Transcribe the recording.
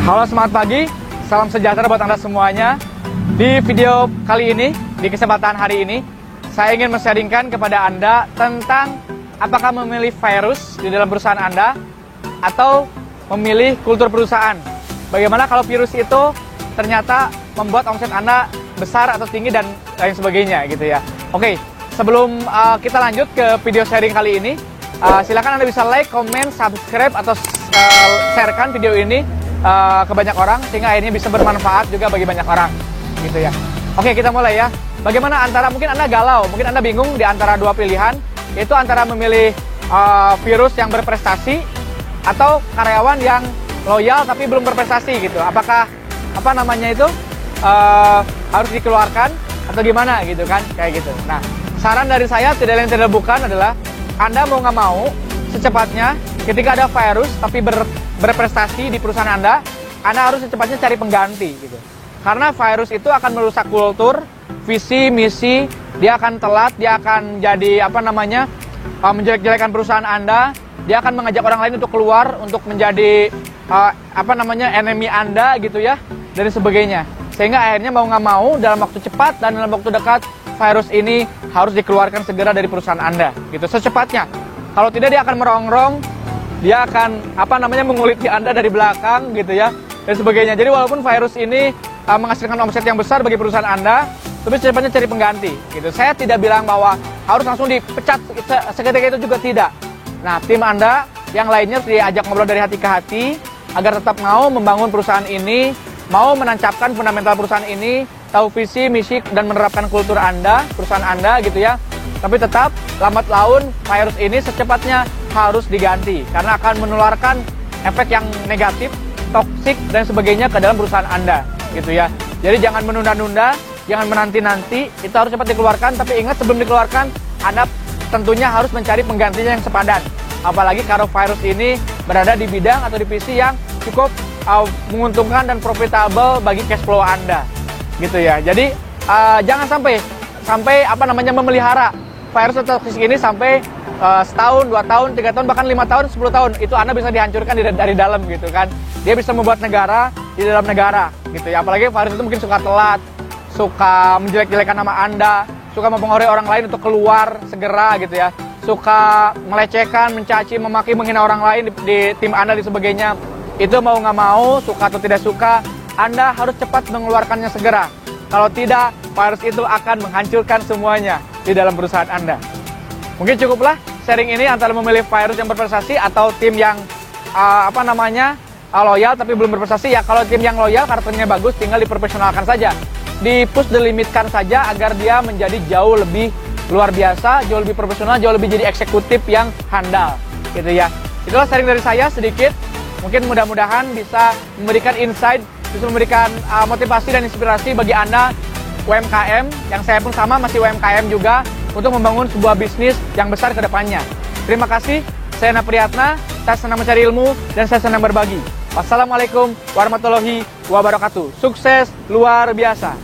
Halo, semangat pagi, salam sejahtera buat Anda semuanya. Di video kali ini, di kesempatan hari ini, saya ingin men-sharingkan kepada Anda tentang apakah memilih virus di dalam perusahaan Anda atau memilih kultur perusahaan. Bagaimana kalau virus itu ternyata membuat omset Anda besar atau tinggi dan lain sebagainya gitu ya. Oke, sebelum kita lanjut ke video sharing kali ini, silakan Anda bisa like, comment, subscribe atau sharekan video ini ke banyak orang sehingga akhirnya bisa bermanfaat juga bagi banyak orang gitu ya. Oke, kita mulai ya. Bagaimana antara, mungkin Anda galau, mungkin Anda bingung di antara dua pilihan, yaitu antara memilih virus yang berprestasi atau karyawan yang loyal tapi belum berprestasi gitu. Apakah harus dikeluarkan atau gimana gitu kan, kayak gitu. Nah, saran dari saya tidak lain tidak bukan adalah Anda mau nggak mau secepatnya ketika ada virus tapi berprestasi di perusahaan Anda harus secepatnya cari pengganti gitu. Karena virus itu akan merusak kultur, visi, misi, dia akan telat, dia akan jadi menjelek-jelekan perusahaan Anda, dia akan mengajak orang lain untuk keluar untuk menjadi enemy Anda gitu ya, dan sebagainya. Sehingga akhirnya mau nggak mau dalam waktu cepat dan dalam waktu dekat virus ini harus dikeluarkan segera dari perusahaan Anda gitu, secepatnya. Kalau tidak dia akan merongrong, dia akan menguliti Anda dari belakang gitu ya, dan sebagainya. Jadi walaupun virus ini menghasilkan omset yang besar bagi perusahaan Anda, tapi secepatnya cari pengganti gitu. Saya tidak bilang bahwa harus langsung dipecat seketika itu, juga tidak. Nah, tim Anda yang lainnya harus diajak ngobrol dari hati ke hati agar tetap mau membangun perusahaan ini, mau menancapkan fundamental perusahaan ini, tahu visi, misi, dan menerapkan kultur Anda, perusahaan Anda gitu ya. Tapi tetap lambat laun virus ini secepatnya harus diganti karena akan menularkan efek yang negatif, toksik, dan sebagainya ke dalam perusahaan Anda gitu ya. Jadi jangan menunda-nunda, jangan menanti-nanti, itu harus cepat dikeluarkan. Tapi ingat, sebelum dikeluarkan Anda tentunya harus mencari penggantinya yang sepadan. Apalagi kalau virus ini berada di bidang atau divisi yang cukup menguntungkan dan profitable bagi cash flow Anda gitu ya. Jadi jangan sampai memelihara virus atau toksik ini sampai setahun, 2 tahun, 3 tahun, bahkan 5 tahun, 10 tahun. Itu Anda bisa dihancurkan dari dalam gitu kan. Dia bisa membuat negara di dalam negara gitu ya. Apalagi virus itu mungkin suka telat, suka menjelek-jelekan nama Anda, suka mempengaruhi orang lain untuk keluar segera gitu ya, suka melecehkan, mencaci, memaki, menghina orang lain di tim Anda dan sebagainya. Itu mau nggak mau, suka atau tidak suka, Anda harus cepat mengeluarkannya segera. Kalau tidak, virus itu akan menghancurkan semuanya di dalam perusahaan Anda. Mungkin cukuplah sharing ini antara memilih virus yang berprestasi atau tim yang loyal tapi belum berprestasi. Ya, kalau tim yang loyal karakternya bagus, tinggal diprofesionalkan saja, di-push, dilimitkan saja agar dia menjadi jauh lebih luar biasa, jauh lebih profesional, jauh lebih jadi eksekutif yang handal gitu ya. Itulah sharing dari saya sedikit. Mungkin mudah-mudahan bisa memberikan insight, bisa memberikan motivasi dan inspirasi bagi Anda UMKM, yang saya pun sama masih UMKM juga, untuk membangun sebuah bisnis yang besar ke depannya. Terima kasih, saya Nana Priyatna, saya senang mencari ilmu dan saya senang berbagi. Wassalamualaikum warahmatullahi wabarakatuh. Sukses luar biasa.